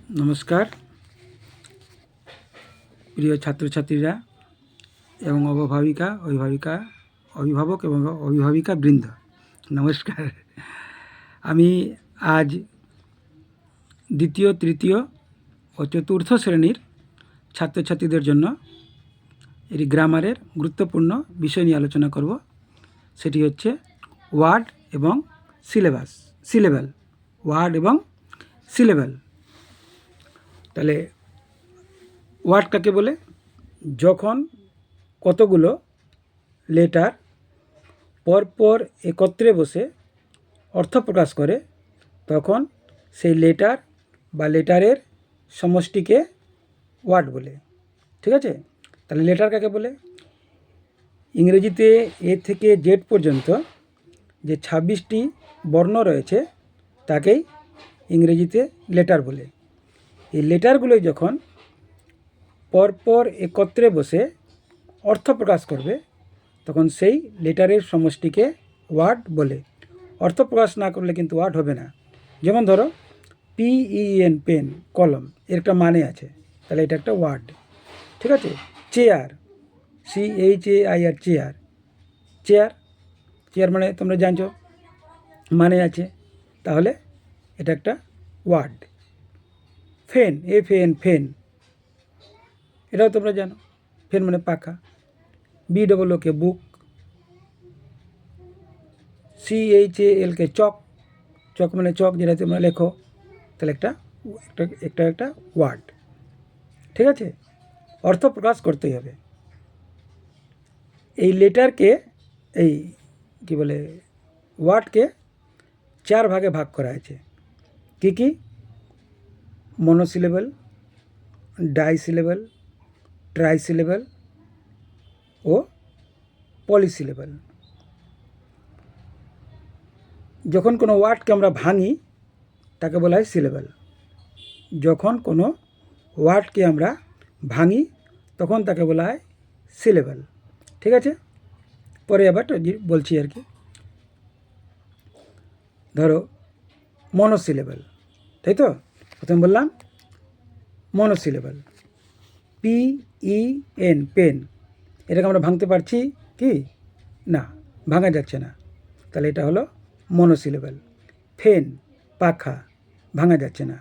নমস্কার প্রিয় ছাত্রছাত্রীরা এবং অভিভাবক এবং অভিভাবিকা বৃন্দ, নমস্কার। আমি আজ দ্বিতীয়, তৃতীয় ও চতুর্থ শ্রেণীর ছাত্রছাত্রীদের জন্য এই গ্রামারের গুরুত্বপূর্ণ বিষয় নিয়ে আলোচনা করব। সেটি হচ্ছে ওয়ার্ড এবং সিলেবেল। ওয়ার্ড এবং সিলেবেল। তাহলে ওয়ার্ড কাকে বলে? যখন কতগুলো লেটার পরপর একত্রে বসে অর্থ প্রকাশ করে তখন সেই লেটার বা লেটারের সমষ্টিকে ওয়ার্ড বলে। ঠিক আছে? তাহলে লেটার কাকে বলে? ইংরেজিতে এ থেকে জেড পর্যন্ত যে 26টি বর্ণ রয়েছে তাকেই ইংরেজিতে লেটার বলে। এই লেটারগুলোই যখন পরপর একত্রে বসে অর্থ প্রকাশ করবে তখন সেই লেটারের সমষ্টিকে ওয়ার্ড বলে। অর্থ প্রকাশ না করলে কিন্তু ওয়ার্ড হবে না। যেমন ধরো PEN, পেন, কলম, এর একটা মানে আছে, তাহলে এটা একটা ওয়ার্ড। ঠিক আছে? চেয়ার, CHAIR, চেয়ার মানে তোমরা জানছো মানে আছে, তাহলে এটা একটা ওয়ার্ড। ফ্যান, ফ্যান, এটাও তোমরা জানো, ফ্যান মানে পাখা। BOOK, বুক। CHAL, চক মানে চক, যেটা তোমরা লেখো, তাহলে একটা ওয়ার্ড। ঠিক আছে? অর্থ প্রকাশ করতেই হবে। এই লেটারকে, এই কি বলে, ওয়ার্ডকে 4 ভাগে ভাগ করা হয়েছে। কি? মনোসিলেবল, ডাইসিলেবল, ট্রাইসিলেবল ও পলিসিলেবল। যখন কোনো ওয়ার্ডকে আমরা ভাঙি তাকে বলা হয় সিলেবল। যখন কোনো ওয়ার্ডকে আমরা ভাঙি তখন তাকে বলা হয় সিলেবল। ঠিক আছে? পরে আবার বলছি আর কি। ধরো মনোসিলেবল, তাই তো? প্রথমে বললাম মনোসিলেবল, PEN, পেন। এটাকে আমরা ভাঙতে পারছি কি? না, ভাঙা যাচ্ছে না, তাহলে এটা হলো মনোসিলেবল। ফ্যান, পাখা, ভাঙা যাচ্ছে না,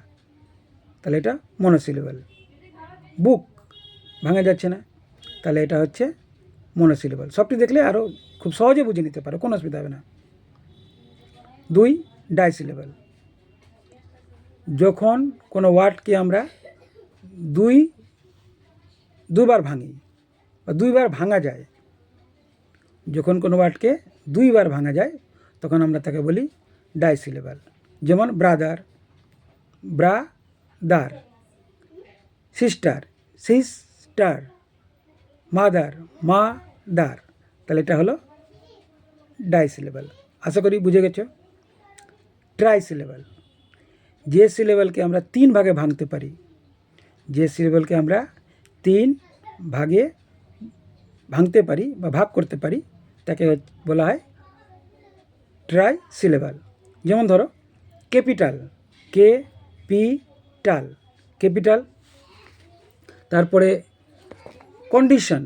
তাহলে এটা মনোসিলেবল। বুক, ভাঙা যাচ্ছে না, তাহলে এটা হচ্ছে মনোসিলেবল। সবটি দেখলে আরও খুব সহজে বুঝে নিতে পারো, কোনো অসুবিধা হবে না। 2, ডাইসিলেবল। যখন কোনো ওয়ার্ডকে আমরা দুবার ভাঙি বা দুইবার ভাঙা যায়, যখন কোনো ওয়ার্ডকে 2বার ভাঙা যায় তখন আমরা তাকে বলি ডাইসিলেবল। যেমন ব্রাদার, সিস্টার, মাদার, তাহলে এটা হলো ডাইসিলেবল। আশা করি বুঝে গেছো। ট্রাইসিলেবল, যে সিলেবলকে আমরা 3 ভাগে ভাঙতে পারি, যে সিলেবলকে আমরা 3 ভাগে ভাঙতে পারি বা ভাগ করতে পারি তাকে বলা হয় ট্রাইসিলেবল। যেমন ধরো ক্যাপিটাল, ক্যাপিটাল। তারপরে কন্ডিশন,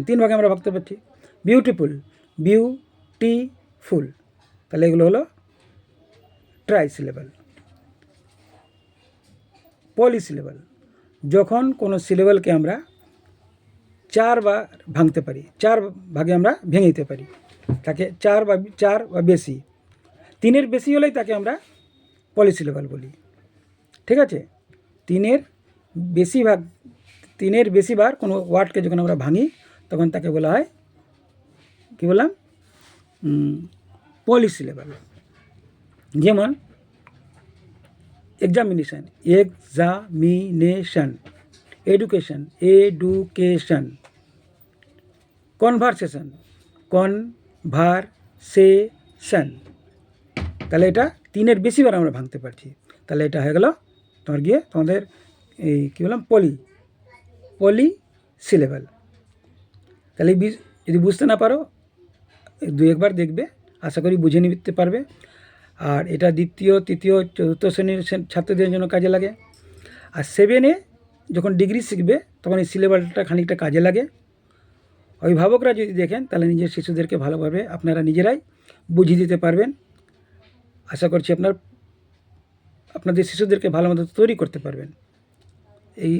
3 ভাগে আমরা ভাগতে পারছি। বিউটিফুল, তাহলে এগুলো হলো ট্রাইসিলেবল। পলিসিলেবল, যখন কোনো সিলেবলকে আমরা 4 বার ভাঙতে পারি, 4 ভাগে আমরা ভেঙে দিতে পারি, তাকে 4 বা বেশি, 3-এর বেশি হলেই তাকে আমরা পলিসিলেবল বলি। ঠিক আছে? 3-এর বেশিবার কোনো ওয়ার্ডকে যখন আমরা ভাঙি তখন তাকে বলা হয়, কী বললাম, পলিসিলেবল। যেমন এক্সামিনেশন, এডুকেশন, কনভারসেশন, তাহলে এটা 3-এর বেশিবার আমরা ভাঙতে পারছি, তাহলে এটা হয়ে গেল তোমাদের এই কী বললাম, পলিসিলেবল। তাহলে যদি বুঝতে না পারো 2-1বার দেখবে, আশা করি বুঝে নিতে পারবে। আর এটা দ্বিতীয় তৃতীয় চতুর্থ শ্রেণীর ছাত্রদের জন্য কাজে লাগে। আর 7-এ যখন ডিগ্রি শিখবে তখন এই সিলেবাসটা খানিকটা কাজে লাগে। অভিভাবকরা যদি দেখেন তাহলে নিজের শিশুদেরকে ভালোভাবে আপনারা নিজেরাই বুঝিয়ে দিতে পারবেন। আশা করছি আপনাদের শিশুদেরকে ভালো মতো তৈরি করতে পারবেন। এই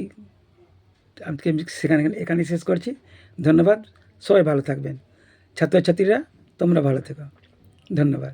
আজকে এখানে শেষ করছি। ধন্যবাদ। সবাই ভালো থাকবেন। ছাত্রছাত্রীরা তোমরা ভালো থেকো। ধন্যবাদ।